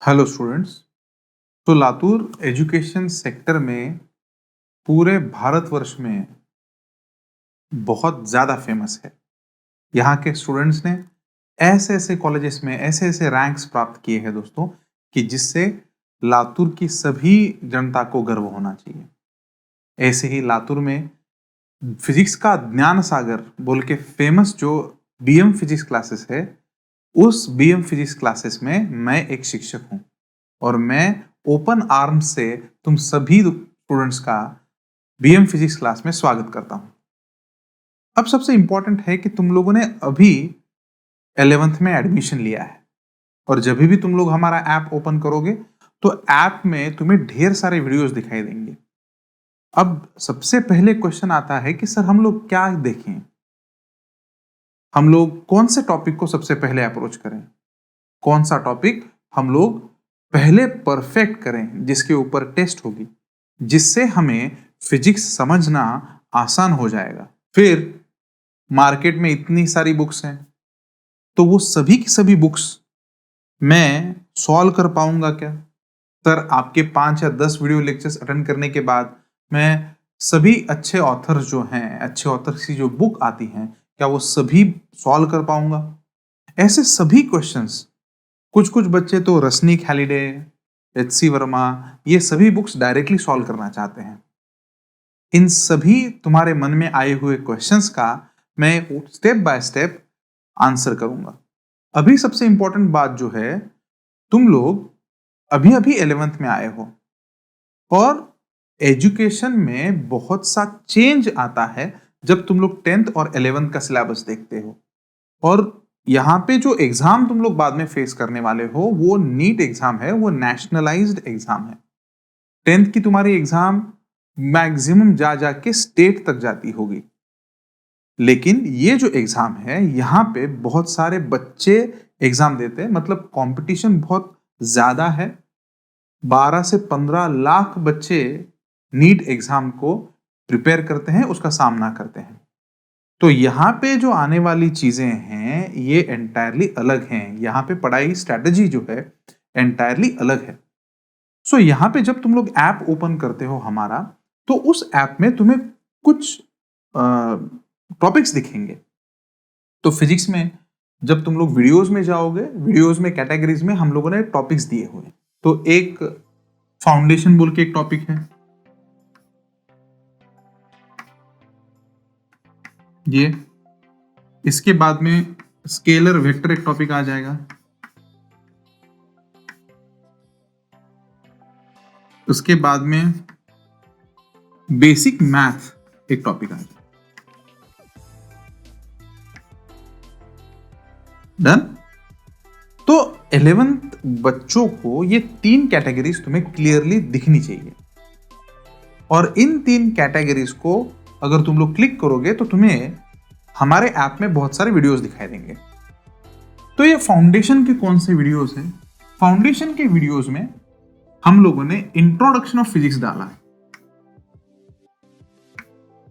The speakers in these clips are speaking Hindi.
Hello students. तो लातूर एजुकेशन सेक्टर में पूरे भारतवर्ष में बहुत ज़्यादा फेमस है। यहाँ के स्टूडेंट्स ने ऐसे ऐसे कॉलेजेस में ऐसे ऐसे रैंक्स प्राप्त किए हैं दोस्तों कि जिससे लातूर की सभी जनता को गर्व होना चाहिए। ऐसे ही लातूर में फिजिक्स का ज्ञान सागर बोल के फेमस जो बीएम फिजिक्स क्लासेस है, उस बीएम फिजिक्स क्लासेस में मैं एक शिक्षक हूँ और मैं ओपन आर्म्स से तुम सभी स्टूडेंट्स का बीएम फिजिक्स क्लास में स्वागत करता हूं। अब सबसे इंपॉर्टेंट है कि तुम लोगों ने अभी 11th में एडमिशन लिया है और जब भी तुम लोग हमारा ऐप ओपन करोगे तो ऐप में तुम्हें ढेर सारे वीडियोस दिखाई देंगे। अब सबसे पहले क्वेश्चन आता है कि सर हम लोग क्या देखें, हम लोग कौन से टॉपिक को सबसे पहले अप्रोच करें, कौन सा टॉपिक हम लोग पहले परफेक्ट करें जिसके ऊपर टेस्ट होगी, जिससे हमें फिजिक्स समझना आसान हो जाएगा। फिर मार्केट में इतनी सारी बुक्स हैं तो वो सभी की सभी बुक्स मैं सॉल्व कर पाऊंगा क्या? सर आपके 5 या 10 वीडियो लेक्चर्स अटेंड करने के बाद मैं सभी अच्छे ऑथर जो हैं, अच्छे ऑथर्स की जो बुक आती हैं, क्या वो सभी सॉल्व कर पाऊंगा? ऐसे सभी क्वेश्चंस कुछ कुछ बच्चे तो रसनीक हैलिडे, एच.सी. वर्मा, ये सभी बुक्स डायरेक्टली सॉल्व करना चाहते हैं। इन सभी तुम्हारे मन में आए हुए क्वेश्चंस का मैं स्टेप बाय स्टेप आंसर करूंगा। अभी सबसे इंपॉर्टेंट बात जो है, तुम लोग अभी अभी 11th में आए हो और एजुकेशन में बहुत सा चेंज आता है जब तुम लोग 10th और 11th का सिलेबस देखते हो। और यहाँ पे जो एग्जाम तुम लोग बाद में फेस करने वाले हो वो नीट एग्जाम है, वो नेशनलाइज्ड एग्जाम है। 10th की तुम्हारी एग्जाम मैक्सिमम जा जाके स्टेट तक जाती होगी, लेकिन ये जो एग्जाम है यहाँ पे बहुत सारे बच्चे एग्जाम देते हैं, मतलब कंपटीशन बहुत ज्यादा है। 12 से 15 लाख बच्चे नीट एग्जाम को प्रिपेयर करते हैं, उसका सामना करते हैं। तो यहाँ पे जो आने वाली चीजें हैं ये एंटायरली अलग हैं। यहाँ पे पढ़ाई स्ट्रेटजी जो है एंटायरली अलग है। सो यहाँ पे जब तुम लोग ऐप ओपन करते हो हमारा, तो उस ऐप में तुम्हें कुछ टॉपिक्स दिखेंगे। तो फिजिक्स में जब तुम लोग वीडियोस में जाओगे, वीडियोस में कैटेगरीज में हम लोगों ने टॉपिक्स दिए हुए हैं। तो एक फाउंडेशन बोल के एक टॉपिक है, ये इसके बाद में स्केलर वेक्टर एक टॉपिक आ जाएगा, उसके बाद में बेसिक मैथ एक टॉपिक आ जाएगा। डन। तो 11th बच्चों को ये 3 कैटेगरीज तुम्हें क्लियरली दिखनी चाहिए और इन 3 कैटेगरीज को अगर तुम लोग क्लिक करोगे तो तुम्हें हमारे ऐप में बहुत सारे वीडियोस दिखाई देंगे। तो ये फाउंडेशन के कौन से वीडियोस हैं? फाउंडेशन के वीडियोस में हम लोगों ने इंट्रोडक्शन ऑफ फिजिक्स डाला है।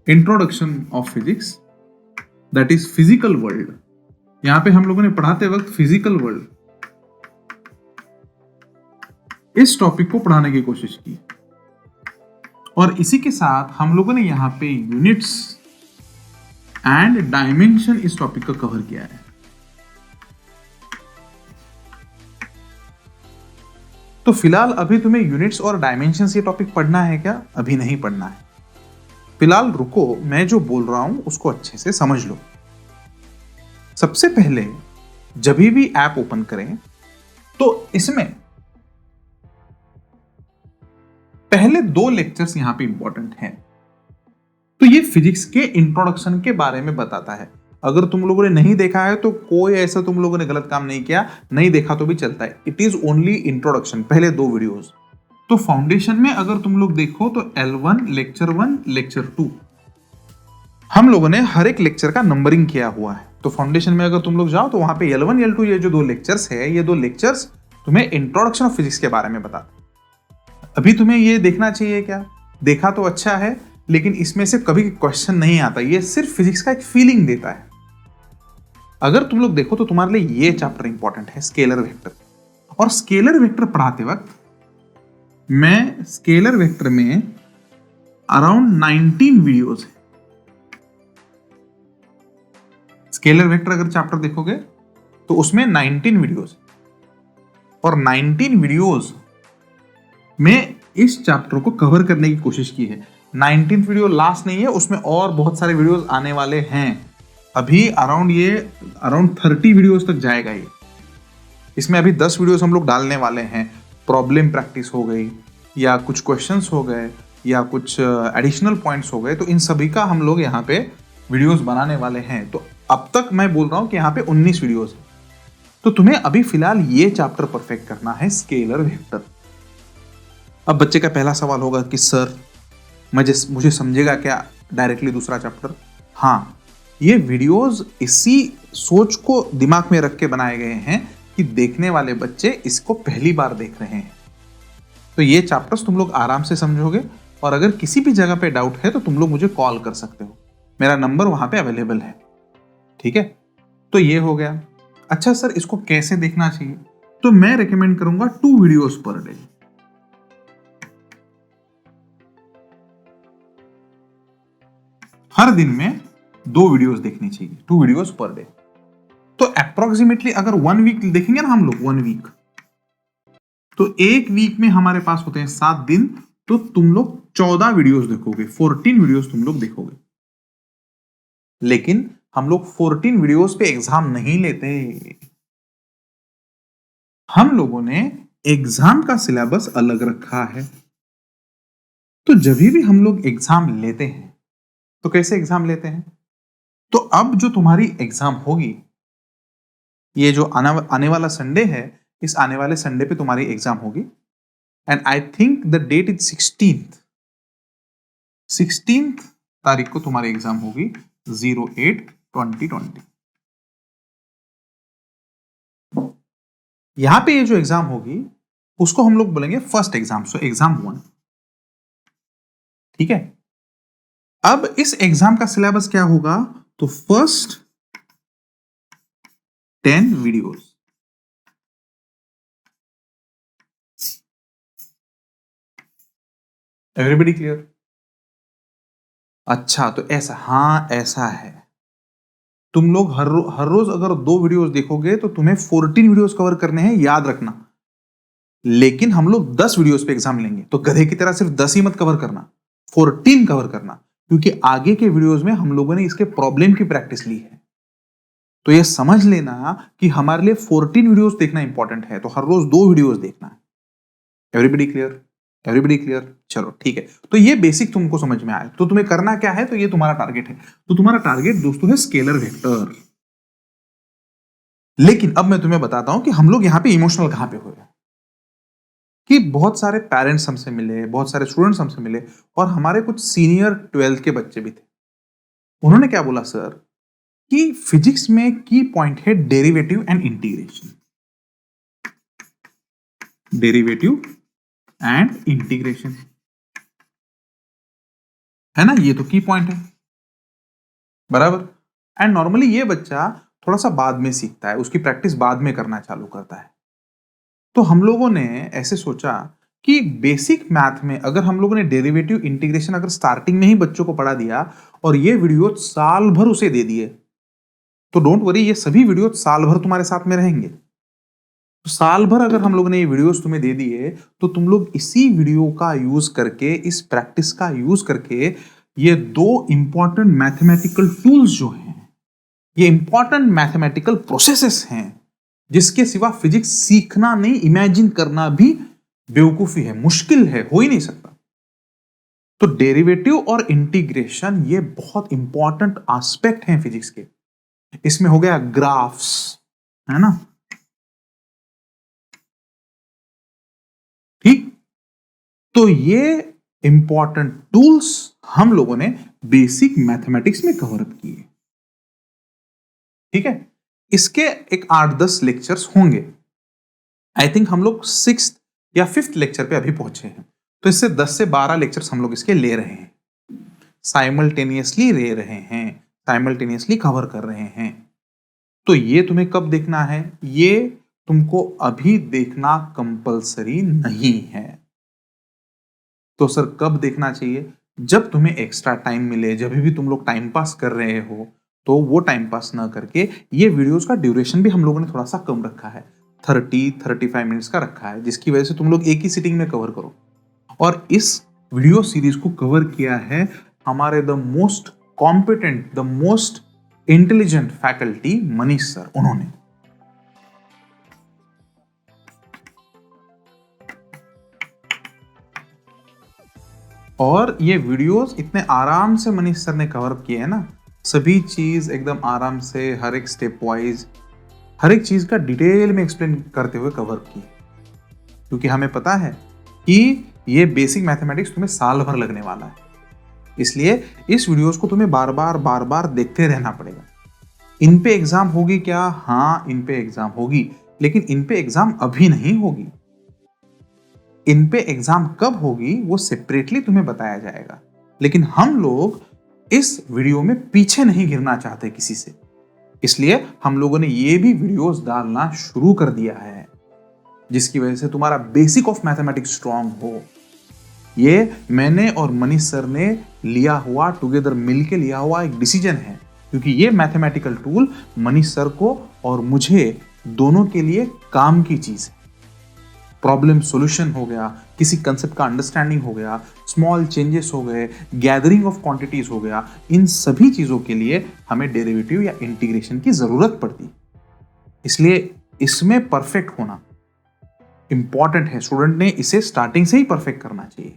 Introduction of physics, that is physical world. यहां पे हम लोगों ने पढ़ाते वक्त फिजिकल वर्ल्ड इस टॉपिक को पढ़ाने की कोशिश की और इसी के साथ हम लोगों ने यहां पे यूनिट्स एंड डायमेंशन इस टॉपिक को कवर किया है। तो फिलहाल अभी तुम्हें यूनिट्स और डायमेंशन ये टॉपिक पढ़ना है क्या? अभी नहीं पढ़ना है। फिलहाल रुको, मैं जो बोल रहा हूं उसको अच्छे से समझ लो। सबसे पहले जब भी ऐप ओपन करें तो इसमें पहले 2 लेक्चर्स यहां पे इंपॉर्टेंट हैं। तो ये फिजिक्स के इंट्रोडक्शन के बारे में बताता है। अगर तुम लोगों ने नहीं देखा है तो कोई ऐसा तुम लोगों ने गलत काम नहीं किया, नहीं देखा तो भी चलता है। इट इज ओनली इंट्रोडक्शन, पहले 2 वीडियोस। तो फाउंडेशन में अगर तुम लोग देखो तो L1, लेक्चर 1, लेक्चर 2 हम लोगों ने हर एक लेक्चर का नंबरिंग किया हुआ है। तो फाउंडेशन में अगर तुम लोग जाओ तो वहां पे L1, L2 ये जो 2 लेक्चर्स है, ये 2 लेक्चर्स तुम्हें इंट्रोडक्शन ऑफ फिजिक्स के बारे में बताते हैं। अभी तुम्हें ये देखना चाहिए क्या? देखा तो अच्छा है, लेकिन इसमें से कभी क्वेश्चन नहीं आता। ये सिर्फ फिजिक्स का एक फीलिंग देता है। अगर तुम लोग देखो तो तुम्हारे लिए ये चैप्टर इंपॉर्टेंट है, स्केलर वेक्टर। और स्केलर वेक्टर पढ़ाते वक्त मैं स्केलर वेक्टर में अराउंड 19 वीडियोस है। स्केलर वेक्टर अगर चैप्टर देखोगे तो उसमें 19 वीडियोस है, और 19 वीडियोस में इस चैप्टर को कवर करने की कोशिश की है। 19 वीडियो लास्ट नहीं है, उसमें और बहुत सारे वीडियोस आने वाले हैं। अभी अराउंड 30 वीडियोस तक जाएगा ये। इसमें अभी 10 वीडियोस हम लोग डालने वाले हैं। प्रॉब्लम प्रैक्टिस हो गई, या कुछ क्वेश्चंस हो गए, या कुछ एडिशनल पॉइंट्स हो गए, तो इन सभी का हम लोग यहाँ पे वीडियोस बनाने वाले हैं। तो अब तक मैं बोल रहा हूँ कि यहाँ पे 19 वीडियोस है। तो तुम्हें अभी फिलहाल ये चैप्टर परफेक्ट करना है, स्केलर वेक्टर। अब बच्चे का पहला सवाल होगा कि सर मुझे समझेगा क्या डायरेक्टली दूसरा चैप्टर? हाँ, ये वीडियोस इसी सोच को दिमाग में रख के बनाए गए हैं कि देखने वाले बच्चे इसको पहली बार देख रहे हैं। तो ये चैप्टर्स तुम लोग आराम से समझोगे, और अगर किसी भी जगह पे डाउट है तो तुम लोग मुझे कॉल कर सकते हो, मेरा नंबर वहां पे अवेलेबल है। ठीक है, तो ये हो गया। अच्छा सर, इसको कैसे देखना चाहिए? तो मैं रेकमेंड करूंगा 2 वीडियोस पर डे। हर दिन में 2 वीडियोस देखनी चाहिए, 2 वीडियोस पर डे। तो अप्रोक्सीमेटली अगर 1 वीक देखेंगे ना हम लोग, 1 वीक, तो एक वीक में हमारे पास होते हैं 7 दिन, तो तुम लोग 14 वीडियोस देखोगे, 14 वीडियोस तुम लोग देखोगे। लेकिन हम लोग 14 वीडियोस पे एग्जाम नहीं लेते। हम लोगों ने एग्जाम का सिलेबस अलग रखा है। तो जब भी हम लोग एग्जाम लेते हैं, तो कैसे एग्जाम लेते हैं? तो अब जो तुम्हारी एग्जाम होगी, ये जो आने वाला संडे है, इस आने वाले संडे पे तुम्हारी एग्जाम होगी, and I think the date is 16th तारीख को तुम्हारी एग्जाम होगी, 08/2020। यहां पे ये जो एग्जाम होगी उसको हम लोग बोलेंगे फर्स्ट एग्जाम, सो एग्जाम 1। ठीक है, अब इस एग्जाम का सिलेबस क्या होगा? तो फर्स्ट 10 वीडियोस। Everybody clear? अच्छा, तो ऐसा, हाँ ऐसा है। तुम लोग हर रोज अगर 2 वीडियोस देखोगे तो तुम्हें 14 वीडियोस कवर करने हैं, याद रखना। लेकिन हम लोग 10 वीडियोस पे एग्जाम लेंगे, तो गधे की तरह सिर्फ 10 ही मत कवर करना, 14 कवर करना, क्योंकि आगे के वीडियोस में हम लोगों ने इसके प्रॉब्लम की प्रैक्टिस ली है। तो ये समझ लेना कि हमारे लिए 14 वीडियोस देखना इंपॉर्टेंट है, तो हर रोज 2 वीडियोस देखना है। Everybody clear? Everybody clear? चलो ठीक है, तो ये बेसिक तुमको समझ में आया। तो तुम्हें करना क्या है? तो ये तुम्हारा टारगेट है। तो तुम्हारा टारगेट दोस्तों है स्केलर वेक्टर। लेकिन अब मैं तुम्हें बताता हूं कि हम लोग यहां पे इमोशनल कहां पे हुए, कि बहुत सारे पेरेंट्स हमसे मिले, बहुत सारे स्टूडेंट्स हमसे मिले, और हमारे कुछ सीनियर 12th के बच्चे भी थे। उन्होंने क्या बोला सर, कि फिजिक्स में की पॉइंट है derivative and integration. Derivative and integration है ना, ये तो की पॉइंट है, बराबर। एंड नॉर्मली ये बच्चा थोड़ा सा बाद में सीखता है, उसकी प्रैक्टिस बाद में करना चालू करता है। तो हम लोगों ने ऐसे सोचा कि बेसिक मैथ में अगर हम लोगों ने डेरिवेटिव इंटीग्रेशन अगर स्टार्टिंग में ही बच्चों को पढ़ा दिया, और ये वीडियो साल भर उसे दे दिए, तो डोंट वरी, ये सभी वीडियो साल भर तुम्हारे साथ में रहेंगे। तो साल भर अगर हम लोगों ने ये वीडियोस तुम्हें दे दिए, तो तुम लोग इसी वीडियो का यूज करके, इस प्रैक्टिस का यूज करके, ये 2 इंपॉर्टेंट मैथमेटिकल टूल्स जो हैं, ये इंपॉर्टेंट मैथमेटिकल प्रोसेसेस हैं, जिसके सिवा फिजिक्स सीखना नहीं, इमेजिन करना भी बेवकूफी है, मुश्किल है, हो ही नहीं सकता। तो डेरिवेटिव और इंटीग्रेशन ये बहुत इंपॉर्टेंट एस्पेक्ट हैं फिजिक्स के। इसमें हो गया ग्राफ्स, है ना, ठीक। तो ये इंपॉर्टेंट टूल्स हम लोगों ने बेसिक मैथमेटिक्स में कवर अप किए। ठीक है, इसके एक 8-10 लेक्चर्स होंगे। आई थिंक हम लोग 6th या 5th लेक्चर पे अभी पहुंचे हैं, तो इससे 10 से 12 लेक्चर्स हम लोग इसके ले रहे हैं, साइमल्टेनियसली ले रहे हैं, साइमल्टेनियसली कवर कर रहे हैं। तो ये तुम्हें कब देखना है? ये तुमको अभी देखना कंपलसरी नहीं है। तो सर कब देखना चाहिए? जब तुम्हें एक्स्ट्रा टाइम मिले, जब भी तुम लोग टाइम पास कर रहे हो, तो वो टाइम पास ना करके ये वीडियोस का ड्यूरेशन भी हम लोगों ने थोड़ा सा कम रखा है, 30-35 मिनट्स का रखा है, जिसकी वजह से तुम लोग एक ही सिटिंग में कवर करो। और इस वीडियो सीरीज को कवर किया है हमारे the most competent, the most intelligent faculty Manish sir, उन्होंने। और ये वीडियोस इतने आराम से मनीष सर ने कवर किए हैं ना, सभी चीज एकदम आराम से, हर एक स्टेप वाइज, हर एक चीज का डिटेल में एक्सप्लेन करते हुए कवर की। क्योंकि हमें पता है कि ये बेसिक मैथमेटिक्स तुम्हें साल भर लगने वाला है, इसलिए इस वीडियोस को तुम्हें बार बार देखते रहना पड़ेगा। इन पे एग्जाम होगी क्या? हाँ, इन पे एग्जाम होगी, लेकिन इन पे एग्जाम अभी नहीं होगी। इन पे एग्जाम कब होगी वो सेपरेटली तुम्हें बताया जाएगा। लेकिन हम लोग इस वीडियो में पीछे नहीं गिरना चाहते किसी से, इसलिए हम लोगों ने ये भी वीडियोस डालना शुरू कर दिया है, जिसकी वजह से तुम्हारा बेसिक ऑफ मैथमेटिक्स स्ट्रांग हो। ये मैंने और मनीष सर ने लिया हुआ, टुगेदर मिलके लिया हुआ एक डिसीजन है, क्योंकि ये मैथमेटिकल टूल मनीष सर को और मुझे दोनों के लिए काम की चीज है। प्रॉब्लम सॉल्यूशन हो गया, किसी कंसेप्ट का अंडरस्टैंडिंग हो गया, स्मॉल चेंजेस हो गए, गैदरिंग ऑफ क्वांटिटीज हो गया, इन सभी चीजों के लिए हमें डेरिवेटिव या इंटीग्रेशन की जरूरत पड़ती। इसलिए इसमें परफेक्ट होना इंपॉर्टेंट है। स्टूडेंट ने इसे स्टार्टिंग से ही परफेक्ट करना चाहिए।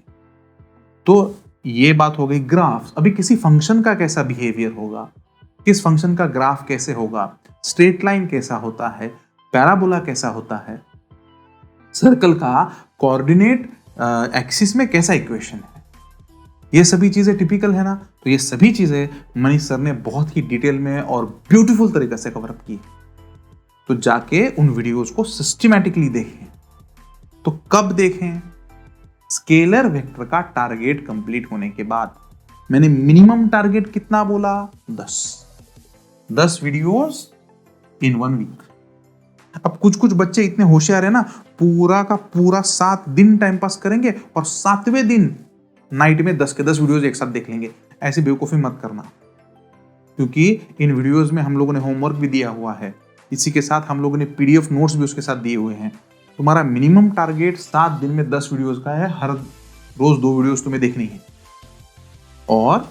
तो ये बात हो गई ग्राफ। अभी किसी फंक्शन का कैसा बिहेवियर होगा, किस फंक्शन का ग्राफ कैसे होगा, स्ट्रेट लाइन कैसा होता है, पैराबोला कैसा होता है, सर्कल का कोऑर्डिनेट एक्सिस में कैसा इक्वेशन है, ये सभी चीजें टिपिकल है ना। तो ये सभी चीजें मनीष सर ने बहुत ही डिटेल में और ब्यूटीफुल तरीके से कवर अप की। तो जाके उन वीडियोस को सिस्टमैटिकली देखें। तो कब देखें? स्केलर वेक्टर का टारगेट कंप्लीट होने के बाद। मैंने मिनिमम टारगेट कितना बोला? 10 वीडियोस इन 1 वीक। अब कुछ बच्चे इतने होशियार है ना, पूरा का पूरा 7 दिन टाइम पास करेंगे और 7वें दिन नाइट में 10 के 10 वीडियोस एक साथ देख लेंगे। ऐसी बेवकूफी मत करना, क्योंकि इन वीडियोस में हम लोगों ने होमवर्क भी दिया हुआ है, इसी के साथ हम लोगों ने पीडीएफ नोट्स भी उसके साथ दिए हुए हैं। तुम्हारा मिनिमम टारगेट 7 दिन में 10 वीडियोस का है, हर रोज 2 वीडियोस तुम्हें देखनी है। और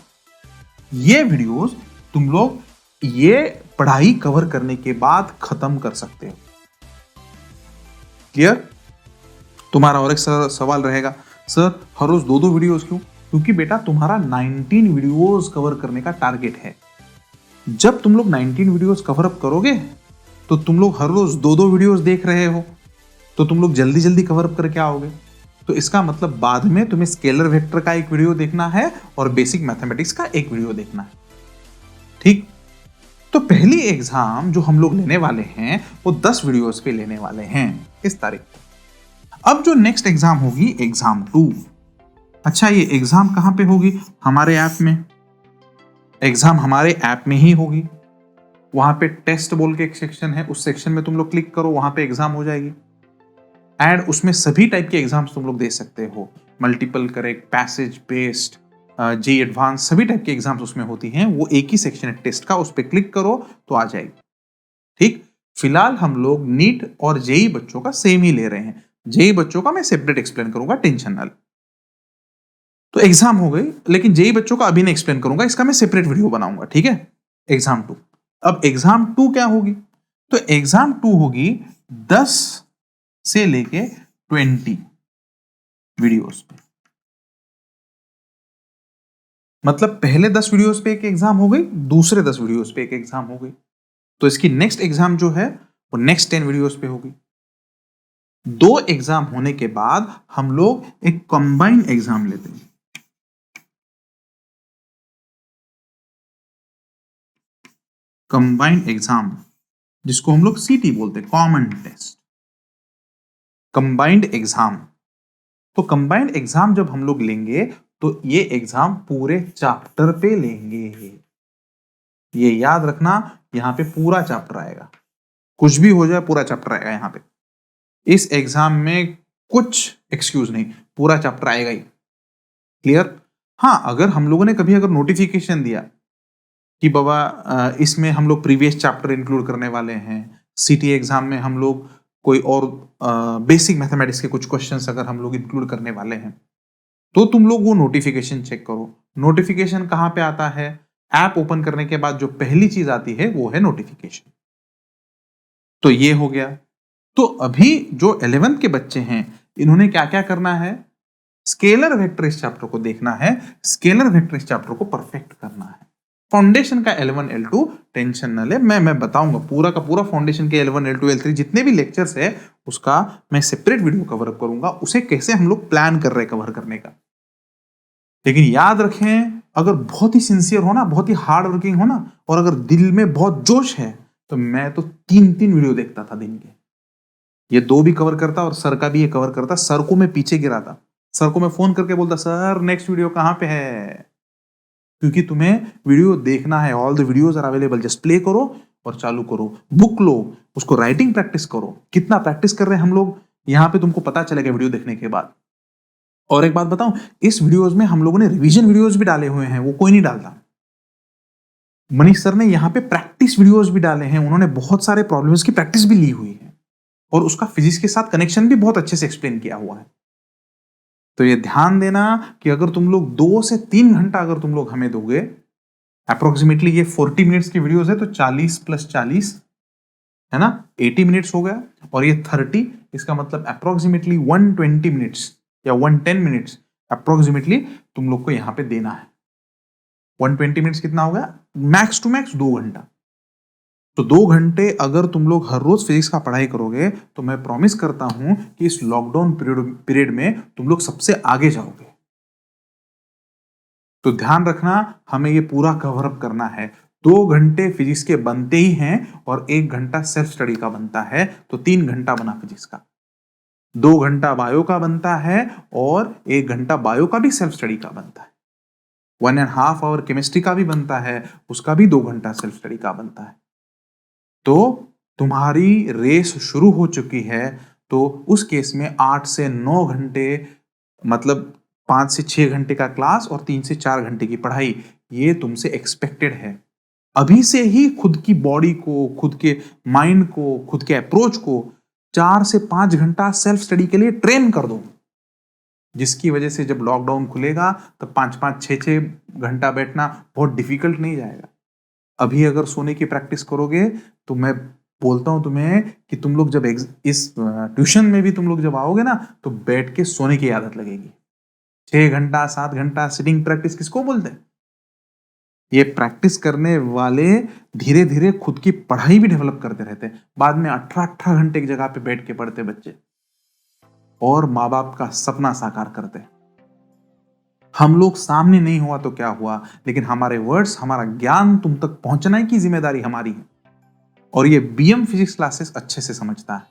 ये वीडियोस तुम लोग ये पढ़ाई कवर करने के बाद खत्म कर सकते हो। क्लियर? तुम्हारा और एक सवाल रहेगा, सर हर रोज 2 वीडियोस क्यों? क्योंकि बेटा तुम्हारा 19 वीडियोस कवर करने का टारगेट है। जब तुम लोग 19 वीडियोस कवर अप करोगे तो तुम लोग हर रोज 2 वीडियोस देख रहे हो, तो तुम लोग जल्दी जल्दी कवर अप करके आओगे। तो इसका मतलब बाद में तुम्हें स्केलर वेक्टर का एक वीडियो देखना है और बेसिक मैथमेटिक्स का एक वीडियो देखना है। ठीक? तो पहली एग्जाम जो हम लोग लेने वाले हैं वो 10 वीडियोस पे लेने वाले हैं इस तारीख को। अब जो नेक्स्ट एग्जाम होगी, एग्जाम 2। अच्छा, ये एग्जाम कहां पे होगी? हमारे ऐप में। एग्जाम हमारे ऐप में ही होगी। वहां पे टेस्ट बोल के एक सेक्शन है, उस सेक्शन में तुम लोग क्लिक करो, वहां पे एग्जाम हो जाएगी। एंड उसमें सभी टाइप के एग्जाम्स तुम लोग दे सकते हो, मल्टीपल करेक्ट, पैसेज बेस्ड, जे एडवांस, सभी टाइप के एग्जाम्स उसमें होती हैं। वो एक ही सेक्शन है टेस्ट का, उस पर क्लिक करो तो आ जाएगी। ठीक? फिलहाल हम लोग नीट और जेई बच्चों का सेम ही ले रहे हैं। जेई बच्चों का मैं सेपरेट एक्सप्लेन करूंगा, टेंशन ना। तो एग्जाम हो गई, लेकिन जेई बच्चों का अभी नहीं एक्सप्लेन करूंगा, इसका मैं सेपरेट वीडियो बनाऊंगा। ठीक है? एग्जाम 2। अब एग्जाम 2 क्या होगी? तो एग्जाम 2 होगी 10 से लेके 20 वीडियोस पे। मतलब पहले 10 वीडियोस पे एक एग्जाम हो गई, दूसरे 10 वीडियोस पे एक एग्जाम हो गई। तो इसकी नेक्स्ट एग्जाम जो है वो नेक्स्ट 10 वीडियोस पे होगी। 2 एग्जाम होने के बाद हम लोग एक कंबाइंड एग्जाम लेते हैं। कंबाइंड एग्जाम, जिसको हम लोग सीटी बोलते हैं, कॉमन टेस्ट। Combined exam. तो कंबाइंड एग्जाम जब हम लोग लेंगे तो ये एग्जाम पूरे चैप्टर पे लेंगे। ये याद रखना, यहां पे पूरा चैप्टर आएगा, कुछ भी हो जाए पूरा चैप्टर आएगा यहां पे। इस एग्जाम में कुछ एक्सक्यूज नहीं, पूरा चैप्टर आएगा ही। क्लियर? हाँ, अगर हम लोगों ने कभी अगर नोटिफिकेशन दिया कि बाबा इसमें हम लोग प्रीवियस चैप्टर इंक्लूड करने वाले हैं, सीटी एग्जाम में हम लोग कोई और बेसिक मैथमेटिक्स के कुछ क्वेश्चंस अगर हम लोग इंक्लूड करने वाले हैं, तो तुम लोग वो नोटिफिकेशन चेक करो। नोटिफिकेशन कहाँ पे आता है? ऐप ओपन करने के बाद जो पहली चीज आती है वो है नोटिफिकेशन। तो ये हो गया। तो अभी जो 11th के बच्चे हैं, इन्होंने क्या क्या करना है? स्केलर वेक्टर इस चैप्टर को देखना है, स्केलर वेक्टर इस चैप्टर को परफेक्ट करना है। फाउंडेशन का L1 L2 टेंशन न ले, मैं बताऊंगा पूरा का पूरा फाउंडेशन के L1 L2 L3 जितने भी लेक्चर्स है उसका मैं सेपरेट वीडियो कवर करूंगा, उसे कैसे हम लोग प्लान कर रहे हैं कवर करने का। लेकिन याद रखें, अगर बहुत ही सिंसियर हो ना, बहुत ही हार्ड वर्किंग हो ना, और अगर दिल में बहुत जोश है, तो मैं तो 3-3 वीडियो देखता था दिन के। ये 2 भी कवर करता और सर का भी ये कवर करता। सर को मैं पीछे गिराता, सर को मैं फोन करके बोलता, सर नेक्स्ट वीडियो कहां पे है? क्योंकि तुम्हें वीडियो देखना है। All the videos are available, just play करो और चालू करो। बुक लो, उसको राइटिंग प्रैक्टिस करो। कितना प्रैक्टिस कर रहे हैं हम लोग यहां पे तुमको पता चलेगा वीडियो देखने के बाद। और एक बात बताऊं, इस वीडियोज में हम लोगों ने रिवीजन वीडियोज भी डाले हुए हैं, वो कोई नहीं डालता। मनीष सर ने यहाँ पे प्रैक्टिस वीडियोज भी डाले हैं, उन्होंने बहुत सारे प्रॉब्लम्स की प्रैक्टिस भी ली हुई है और उसका फिजिक्स के साथ कनेक्शन भी बहुत अच्छे से एक्सप्लेन किया हुआ है। तो ये ध्यान देना कि अगर तुम लोग 2 से 3 घंटा अगर तुम लोग हमें दोगे, अप्रोक्सीमेटली ये 40 मिनट्स की वीडियोस है, तो 40 + 40 है ना, 80 मिनट्स हो गया। और ये 30, इसका मतलब अप्रोक्सीमेटली 120 मिनट्स या 110 मिनट्स अप्रोक्सीमेटली तुम लोग को यहां पे देना है। 120 मिनट्स कितना हो गया? मैक्स टू मैक्स 2 घंटा। तो 2 घंटे अगर तुम लोग हर रोज फिजिक्स का पढ़ाई करोगे, तो मैं प्रॉमिस करता हूं कि इस लॉकडाउन पीरियड में तुम लोग सबसे आगे जाओगे। तो ध्यान रखना, हमें ये पूरा कवर अप करना है। 2 घंटे फिजिक्स के बनते ही हैं और 1 घंटा सेल्फ स्टडी का बनता है, तो 3 घंटा बना फिजिक्स का। 2 घंटा बायो का बनता है और 1 घंटा बायो का भी सेल्फ स्टडी का बनता है। 1.5 आवर केमिस्ट्री का भी बनता है, उसका भी 2 घंटा सेल्फ स्टडी का बनता है। तो तुम्हारी रेस शुरू हो चुकी है। तो उस केस में 8 से 9 घंटे, मतलब 5 से 6 घंटे का क्लास और 3 से 4 घंटे की पढ़ाई, ये तुमसे एक्सपेक्टेड है। अभी से ही खुद की बॉडी को, खुद के माइंड को, खुद के अप्रोच को 4 से 5 घंटा सेल्फ स्टडी के लिए ट्रेन कर दो, जिसकी वजह से जब लॉकडाउन खुलेगा तो 5-5, 6-6 घंटा बैठना बहुत डिफिकल्ट नहीं जाएगा। अभी अगर सोने की प्रैक्टिस करोगे, तो मैं बोलता हूं तुम्हें कि तुम लोग जब इस ट्यूशन में भी तुम लोग जब आओगे ना, तो बैठ के सोने की आदत लगेगी। 6 घंटा 7 घंटा सिटिंग प्रैक्टिस किसको बोलते हैं? ये प्रैक्टिस करने वाले धीरे धीरे खुद की पढ़ाई भी डेवलप करते रहते हैं। बाद में 18-18 घंटे एक जगह पे बैठ के पढ़ते बच्चे और माँ बाप का सपना साकार करते हैं। हम लोग सामने नहीं हुआ तो क्या हुआ, लेकिन हमारे वर्ड्स, हमारा ज्ञान तुम तक पहुंचना की जिम्मेदारी हमारी है। और ये बीएम फिजिक्स क्लासेस अच्छे से समझता है।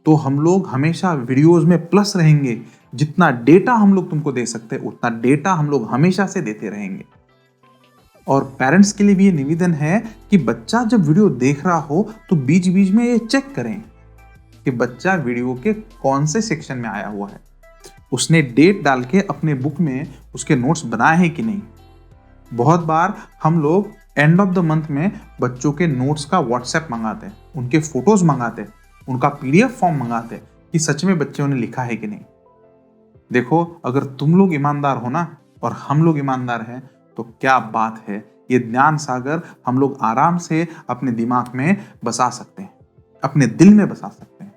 तो हम लोग हमेशा वीडियोस में प्लस रहेंगे। जितना डेटा हम लोग तुमको दे सकते हैं, उतना डेटा हम लोग हमेशा से देते रहेंगे। और पेरेंट्स के लिए भी ये निवेदन है कि बच्चा जब वीडियो देख रहा हो तो बीच बीच में ये चेक करें कि बच्चा वीडियो के कौन से सेक्शन में आया हुआ है, उसने डेट डाल के अपने बुक में उसके नोट्स बनाए हैं कि नहीं। बहुत बार हम लोग एंड ऑफ द मंथ में बच्चों के नोट्स का व्हाट्सएप मंगाते हैं, उनके फोटोज मंगाते, उनका पीडीएफ फॉर्म मंगाते कि सच में बच्चों ने लिखा है कि नहीं। देखो, अगर तुम लोग ईमानदार हो ना और हम लोग ईमानदार हैं, तो क्या बात है। ये ज्ञान सागर हम लोग आराम से अपने दिमाग में बसा सकते हैं, अपने दिल में बसा सकते हैं।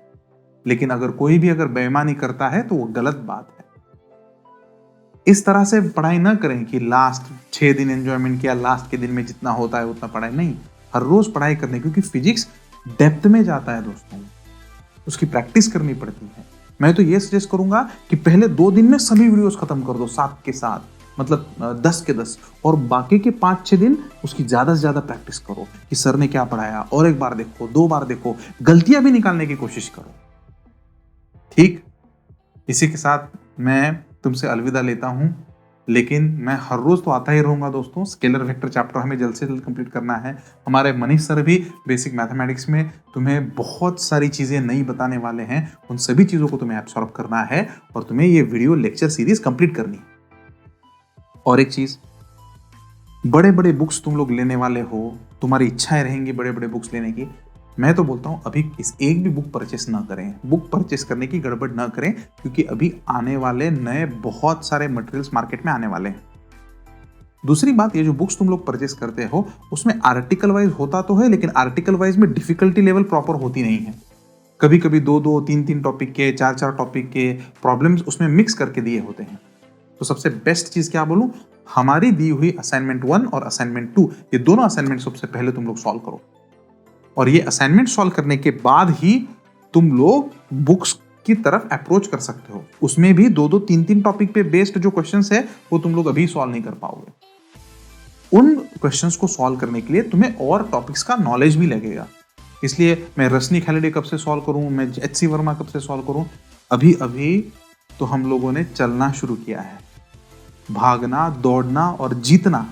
लेकिन अगर कोई भी अगर बेईमानी करता है तो वो गलत बात है। इस तरह से पढ़ाई ना करें कि लास्ट 6 दिन एंजॉयमेंट किया, लास्ट के दिन में जितना होता है उतना पढ़ाई नहीं। हर रोज पढ़ाई करने, क्योंकि फिजिक्स डेप्थ में जाता है दोस्तों, उसकी प्रैक्टिस करनी पड़ती है। मैं तो ये सजेस्ट करूंगा कि पहले 2 दिन में सभी वीडियोस खत्म कर दो 7 के 7, मतलब 10 के 10, और बाकी के 5-6 दिन उसकी ज्यादा से ज्यादा प्रैक्टिस करो कि सर ने क्या पढ़ाया, और एक बार देखो, 2 बार देखो, गलतियां भी निकालने की कोशिश करो। ठीक, इसी के साथ मैं तुमसे अलविदा लेता हूं। लेकिन मैं हर रोज तो आता ही रहूंगा दोस्तों। स्केलर वेक्टर चैप्टर हमें जल्द से जल्द कंप्लीट करना है। हमारे मनीष सर भी बेसिक मैथमेटिक्स में तुम्हें बहुत सारी चीजें नई बताने वाले हैं। उन सभी चीजों को तुम्हें एब्सॉर्ब करना है और तुम्हें ये वीडियो लेक्चर सीरीज कंप्लीट करनी है। और एक चीज, बड़े बड़े बुक्स तुम लोग लेने वाले हो, तुम्हारी इच्छाएं रहेंगी बड़े बड़े बुक्स लेने की। मैं तो बोलता हूं अभी इस एक भी बुक परचेस ना करें, बुक परचेस करने की गड़बड़ ना करें, क्योंकि अभी आने वाले नए बहुत सारे मटेरियल्स मार्केट में आने वाले हैं। दूसरी बात, ये जो बुक्स तुम लोग परचेस करते हो उसमें आर्टिकल वाइज होता तो है, लेकिन आर्टिकल वाइज में डिफिकल्टी लेवल प्रॉपर होती नहीं है। कभी कभी दो दो तीन तीन टॉपिक के, चार चार टॉपिक के प्रॉब्लम्स उसमें मिक्स करके दिए होते हैं। तो सबसे बेस्ट चीज क्या बोलूं, हमारी दी हुई असाइनमेंट 1 और असाइनमेंट 2, ये दोनों असाइनमेंट सबसे पहले तुम लोग सॉल्व करो। और ये असाइनमेंट सॉल्व करने के बाद ही तुम लोग बुक्स की तरफ अप्रोच कर सकते हो। उसमें भी दो दो तीन तीन टॉपिक पे बेस्ड जो क्वेश्चंस है वो तुम लोग अभी सॉल्व नहीं कर पाओगे। उन क्वेश्चंस को सॉल्व करने के लिए तुम्हें और टॉपिक्स का नॉलेज भी लगेगा। इसलिए मैं रश्मि खालिडे कब से सॉल्व करूं, मैं एच.सी. वर्मा कब से सॉल्व करूं, अभी अभी तो हम लोगों ने चलना शुरू किया है। भागना, दौड़ना और जीतना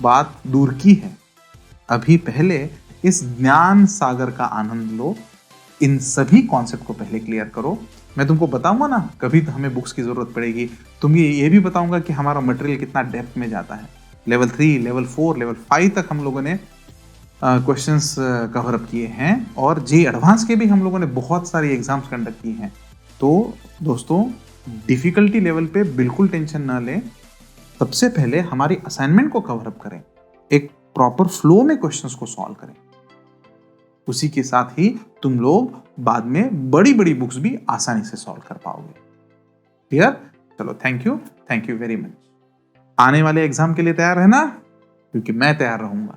बात दूर की है। अभी पहले इस ज्ञान सागर का आनंद लो, इन सभी कॉन्सेप्ट को पहले क्लियर करो। मैं तुमको बताऊंगा ना कभी तो हमें बुक्स की जरूरत पड़ेगी, तुम्हें ये भी बताऊंगा कि हमारा मटेरियल कितना डेप्थ में जाता है। लेवल 3, लेवल 4, लेवल 5 तक हम लोगों ने क्वेश्चंस कवर अप किए हैं, और जे एडवांस के भी हम लोगों ने बहुत सारी एग्जाम्स कंडक्ट की हैं। तो दोस्तों, डिफिकल्टी लेवल पे बिल्कुल टेंशन ना लें। सबसे पहले हमारी असाइनमेंट को कवर अप करें, एक प्रॉपर फ्लो में क्वेश्चंस को सॉल्व करें। उसी के साथ ही तुम लोग बाद में बड़ी बड़ी बुक्स भी आसानी से सॉल्व कर पाओगे। क्लियर? चलो, थैंक यू वेरी मच। आने वाले एग्जाम के लिए तैयार रहना, क्योंकि मैं तैयार रहूंगा।